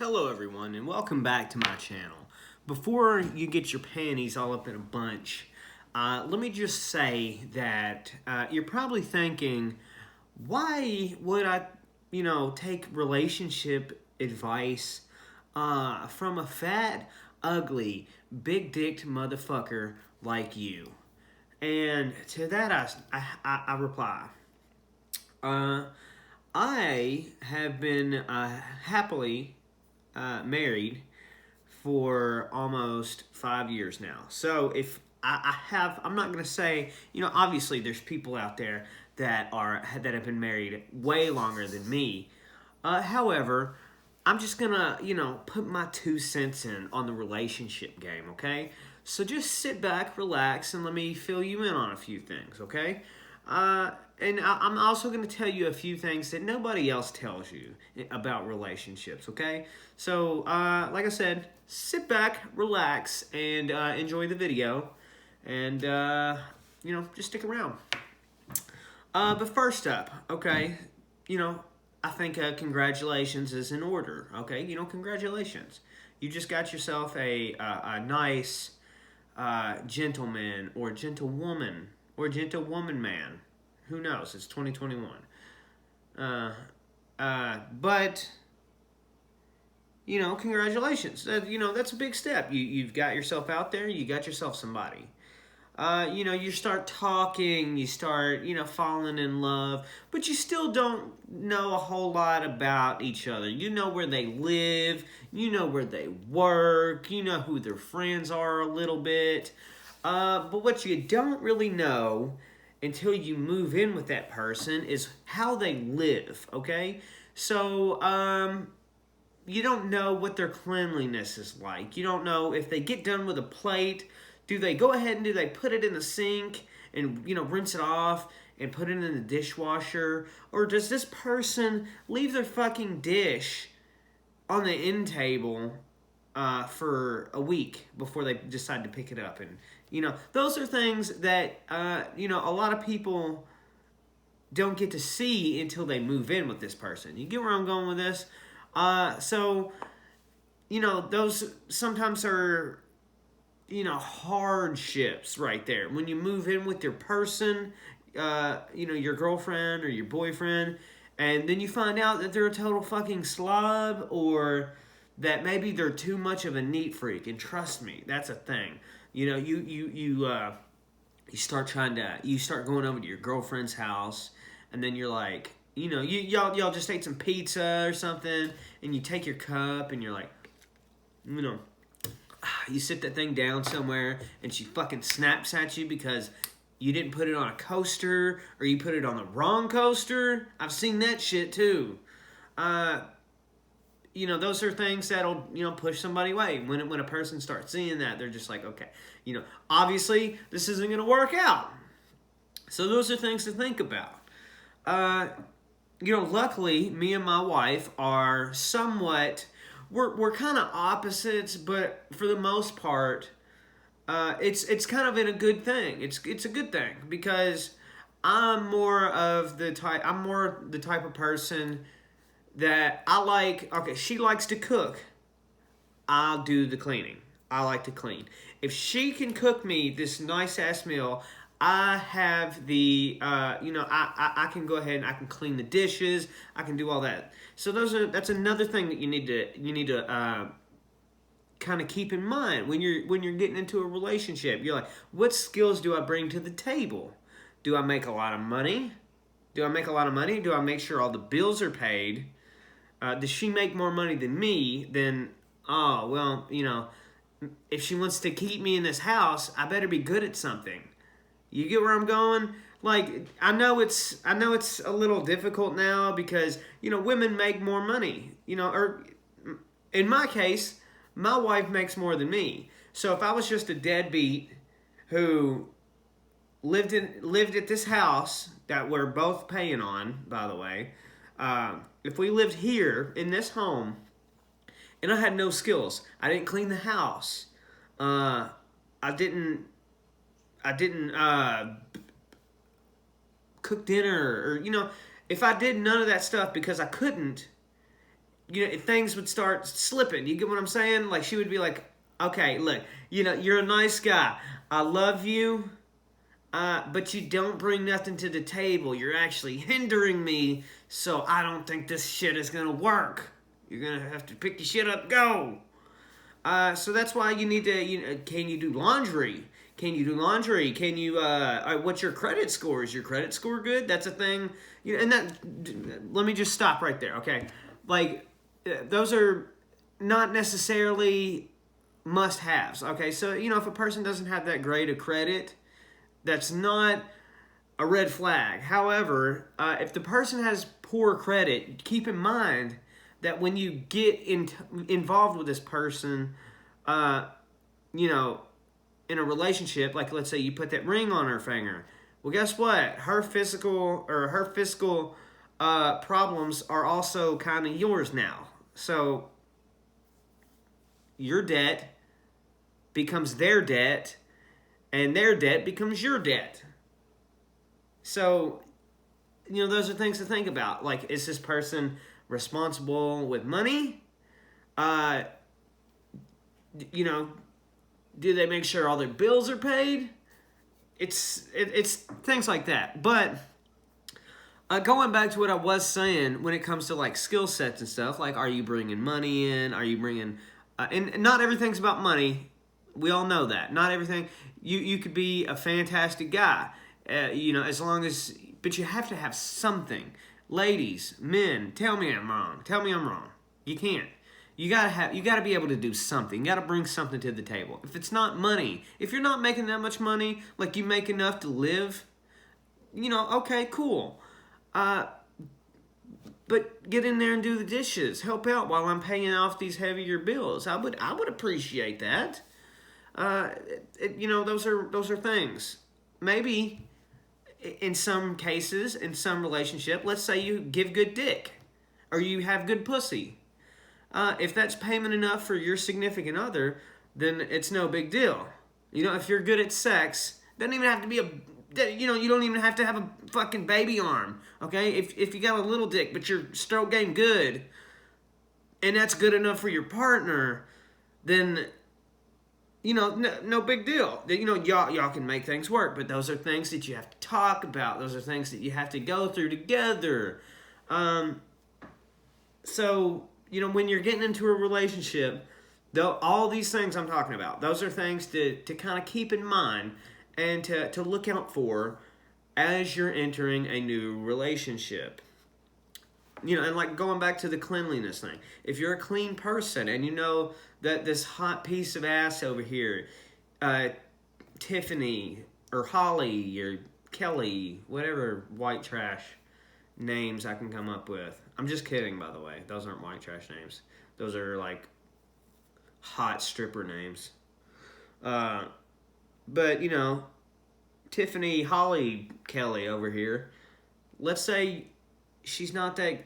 Hello everyone and welcome back to my channel. Before you get your panties all up in a bunch, let me just say that you're probably thinking, why would I, take relationship advice from a fat, ugly, big-dicked motherfucker like you? And to that I reply, I have been happily married for almost 5 years now. So if I'm not going to say, obviously there's people out there that have been married way longer than me. However, I'm just gonna, put my 2 cents in on the relationship game, okay? So just sit back, relax, and let me fill you in on a few things, okay? And I'm also going to tell you a few things that nobody else tells you about relationships, okay? So, like I said, sit back, relax, and enjoy the video. And, just stick around. But first up, okay, I think congratulations is in order, okay? Congratulations. You just got yourself a nice gentleman or gentlewoman or gentlewoman man. Who knows? It's 2021. But congratulations. That's a big step. You've got yourself out there. You got yourself somebody. You start talking, you start, falling in love, but you still don't know a whole lot about each other. You know where they live, you know where they work, you know who their friends are a little bit. But what you don't really know until you move in with that person is how they live, okay? So, you don't know what their cleanliness is like. You don't know if they get done with a plate, do they go ahead and do they put it in the sink and, rinse it off and put it in the dishwasher? Or does this person leave their fucking dish on the end table for a week before they decide to pick it up? And, those are things that, a lot of people don't get to see until they move in with this person. You get where I'm going with this? So, those sometimes are, hardships right there. When you move in with your person, your girlfriend or your boyfriend, and then you find out that they're a total fucking slob, or that maybe they're too much of a neat freak. And trust me, that's a thing. You start going over to your girlfriend's house, and then you're like, y'all just ate some pizza or something, and you take your cup, and you're like, you sit that thing down somewhere, and she fucking snaps at you because you didn't put it on a coaster, or you put it on the wrong coaster. I've seen that shit too. Those are things that'll, push somebody away. When a person starts seeing that, they're just like, okay, obviously this isn't going to work out. So those are things to think about. Luckily, me and my wife are somewhat, we're kind of opposites, but for the most part, it's kind of in a good thing. It's a good thing because I'm more the type of person that I like. Okay, she likes to cook. I'll do the cleaning. I like to clean. If she can cook me this nice ass meal, I have the, I can go ahead and I can clean the dishes. I can do all that. So that's another thing that you need to kind of keep in mind when you're getting into a relationship. You're like, what skills do I bring to the table? Do I make a lot of money? Do I make sure all the bills are paid? Does she make more money than me? Then, oh, well, if she wants to keep me in this house, I better be good at something. You get where I'm going? Like, I know it's a little difficult now because, women make more money. Or in my case, my wife makes more than me. So if I was just a deadbeat who lived at this house that we're both paying on, by the way, if we lived here in this home and I had no skills, I didn't clean the house, I didn't cook dinner, or if I did none of that stuff because I couldn't, things would start slipping. You get what I'm saying? Like, she would be like, okay, look, you're a nice guy. I love you, but you don't bring nothing to the table. You're actually hindering me, so I don't think this shit is going to work. You're going to have to pick your shit up, go. So that's why you need to, can you do laundry? Can you do laundry? Can you, what's your credit score? Is your credit score good? That's a thing. Let me just stop right there, okay? Like, those are not necessarily must-haves, okay? So, if a person doesn't have that great of credit, that's not a red flag. However, if the person has poor credit, keep in mind that when you get involved with this person, in a relationship, like let's say you put that ring on her finger, well, guess what? Her fiscal problems are also kind of yours now. So your debt becomes their debt, and their debt becomes your debt. So, those are things to think about. Like, is this person responsible with money? Do they make sure all their bills are paid? It's things like that. But going back to what I was saying, when it comes to like skill sets and stuff, like, are you bringing money in? Are you bringing? And not everything's about money. We all know that. Not everything. You could be a fantastic guy. As long as, but you have to have something. Ladies, men, tell me I'm wrong. Tell me I'm wrong. You can't. You gotta be able to do something. You gotta bring something to the table. If it's not money, if you're not making that much money, like you make enough to live, okay, cool. But get in there and do the dishes. Help out while I'm paying off these heavier bills. I would appreciate that. Those are things. Maybe in some cases, in some relationship, let's say you give good dick, or you have good pussy. If that's payment enough for your significant other, then it's no big deal. If you're good at sex, doesn't even have to be you don't even have to have a fucking baby arm, okay? If you got a little dick, but your stroke game good, and that's good enough for your partner, then, no big deal. Y'all can make things work, but those are things that you have to talk about. Those are things that you have to go through together. So, when you're getting into a relationship, all these things I'm talking about, those are things to kind of keep in mind and to look out for as you're entering a new relationship. And like going back to the cleanliness thing, if you're a clean person and you know that this hot piece of ass over here, Tiffany or Holly or Kelly, whatever white trash names I can come up with. I'm just kidding, by the way. Those aren't white trash names. Those are like hot stripper names. But, Tiffany, Holly, Kelly over here, let's say she's not that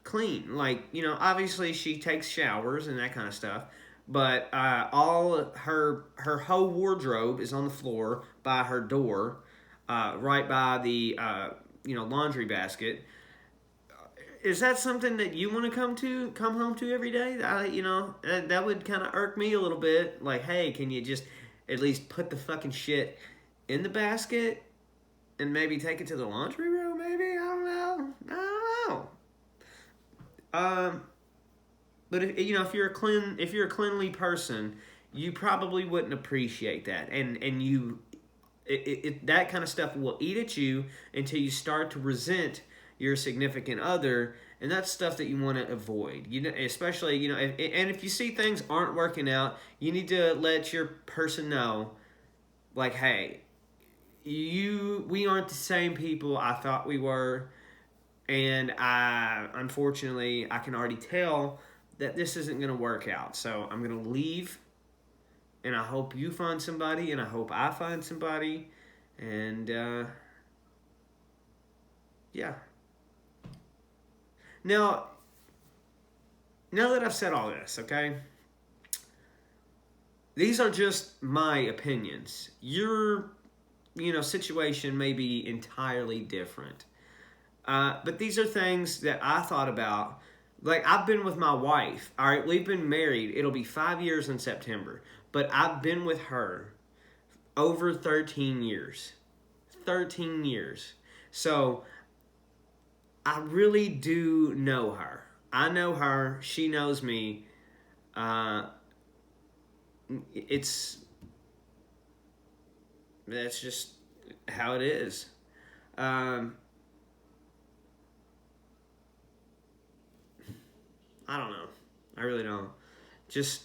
clean. Like, obviously she takes showers and that kind of stuff. But all her whole wardrobe is on the floor by her door, right by the laundry basket. Is that something that you want to come home to every day? That would kind of irk me a little bit. Like, hey, can you just at least put the fucking shit in the basket and maybe take it to the laundry room? Maybe, I don't know. But if you're a cleanly person, you probably wouldn't appreciate that, and that kind of stuff will eat at you until you start to resent your significant other, and that's stuff that you want to avoid. Especially if you see things aren't working out, you need to let your person know, like, hey, we aren't the same people I thought we were, and unfortunately I can already tell that this isn't going to work out. So I'm going to leave, and I hope you find somebody, and I hope I find somebody, and yeah. Now that I've said all this, okay, these are just my opinions. Your, situation may be entirely different. But these are things that I thought about Like, I've been with my wife. All right, we've been married. It'll be 5 years in September. But I've been with her over 13 years. 13 years. So, I really do know her. I know her. She knows me. Uh, that's just how it is. Um, I don't know. I really don't. Just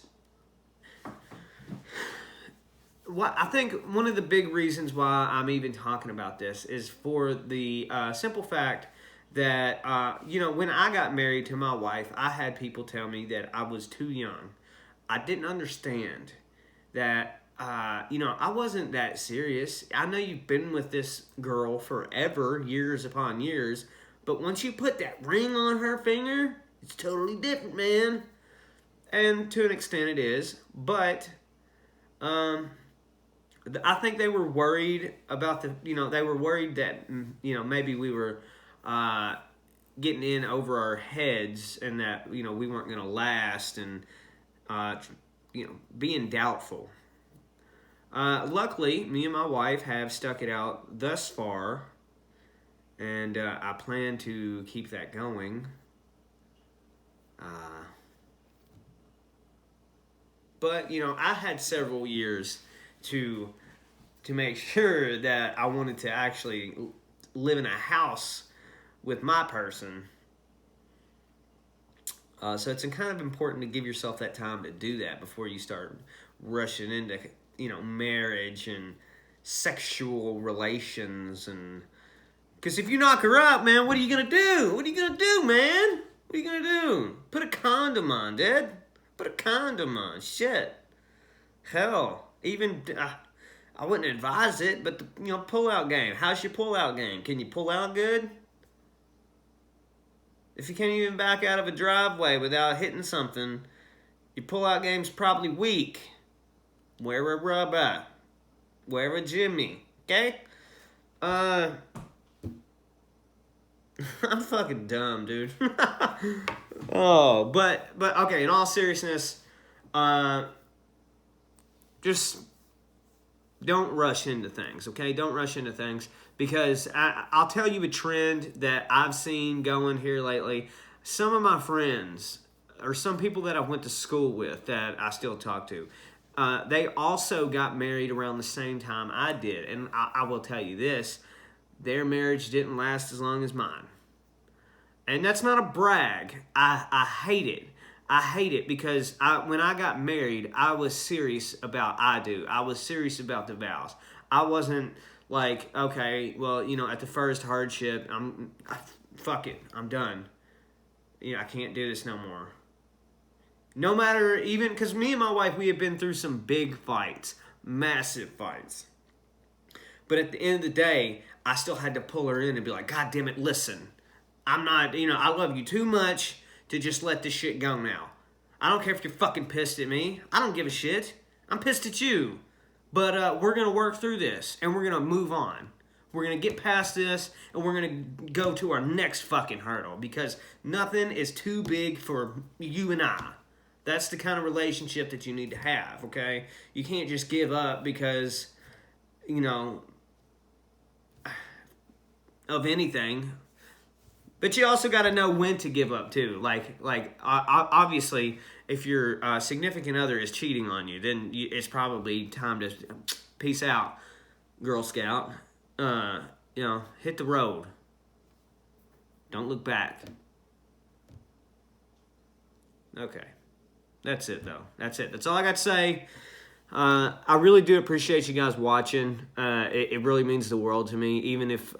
what I think one of the big reasons why I'm even talking about this is for the simple fact that when I got married to my wife, I had people tell me that I was too young. I didn't understand that. I wasn't that serious. I know you've been with this girl forever, years upon years, but once you put that ring on her finger, it's totally different, man. And to an extent, it is. But I think they were worried about they were worried that maybe we were getting in over our heads, and that we weren't going to last, and being doubtful. Luckily, me and my wife have stuck it out thus far, and I plan to keep that going. But I had several years to make sure that I wanted to actually live in a house with my person. So it's kind of important to give yourself that time to do that before you start rushing into marriage and sexual relations. And because if you knock her up, man, what are you gonna do? What are you gonna do, man? What are you gonna do? Put a condom on, Dad. Put a condom on. Shit. Hell, even I wouldn't advise it, but the pull-out game. How's your pull-out game? Can you pull out good? If you can't even back out of a driveway without hitting something, your pull-out game's probably weak. Wear a rubber. Wear a Jimmy. Okay? I'm fucking dumb, dude. But okay, in all seriousness, just don't rush into things, okay? Don't rush into things, because I'll tell you a trend that I've seen going here lately. Some of my friends, or some people that I went to school with that I still talk to, they also got married around the same time I did. And I will tell you this, their marriage didn't last as long as mine. And that's not a brag. I hate it. I hate it because when I got married, I was serious about I was serious about the vows. I wasn't like, okay, well, at the first hardship, fuck it, I'm done. I can't do this no more. No matter, even, because me and my wife, we have been through some big fights, massive fights. But at the end of the day, I still had to pull her in and be like, God damn it, listen. I'm not, I love you too much to just let this shit go now. I don't care if you're fucking pissed at me. I don't give a shit. I'm pissed at you. But we're going to work through this, and we're going to move on. We're going to get past this, and we're going to go to our next fucking hurdle, because nothing is too big for you and I. That's the kind of relationship that you need to have, okay? You can't just give up because, of anything. But you also got to know when to give up too. Like obviously, if your significant other is cheating on you, then it's probably time to peace out, Girl Scout. Hit the road. Don't look back. Okay, that's it though. That's it. That's all I got to say. I really do appreciate you guys watching. It really means the world to me. Even if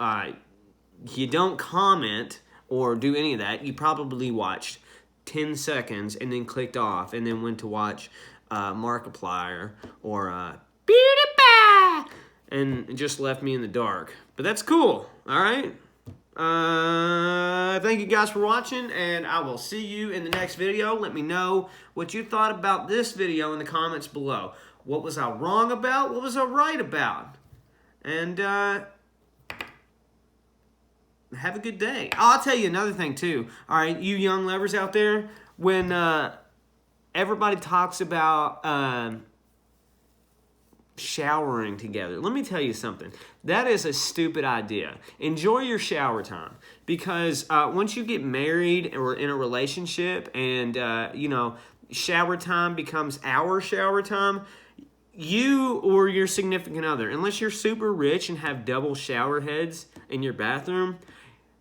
you don't comment or do any of that, you probably watched 10 seconds and then clicked off and then went to watch Markiplier or PewDiePie and just left me in the dark. But that's cool, all right? Thank you guys for watching, and I will see you in the next video. Let me know what you thought about this video in the comments below. What was I wrong about? What was I right about? And have a good day. Oh, I'll tell you another thing too. All right, you young lovers out there, when everybody talks about showering together, let me tell you something. That is a stupid idea. Enjoy your shower time, because once you get married or in a relationship, and shower time becomes our shower time, you or your significant other, unless you're super rich and have double shower heads in your bathroom,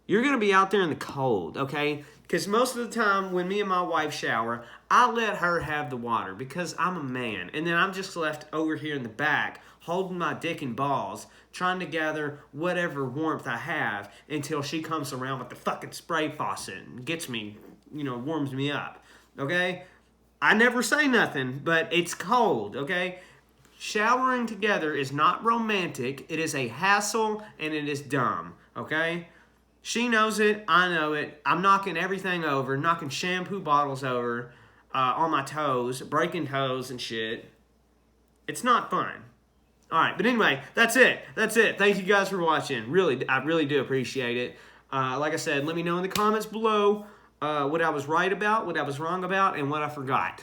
you're going to be out there in the cold, okay? Because most of the time when me and my wife shower, I let her have the water because I'm a man. And then I'm just left over here in the back holding my dick and balls, trying to gather whatever warmth I have until she comes around with the fucking spray faucet and gets me, warms me up, okay? I never say nothing, but it's cold, okay? Showering together is not romantic. It is a hassle, and it is dumb, okay? She knows it. I know it. I'm knocking everything over, knocking shampoo bottles over on my toes, breaking toes and shit. It's not fun. All right, but anyway, that's it. Thank you guys for watching. I really do appreciate it. Like I said, let me know in the comments below what I was right about, what I was wrong about, and what I forgot.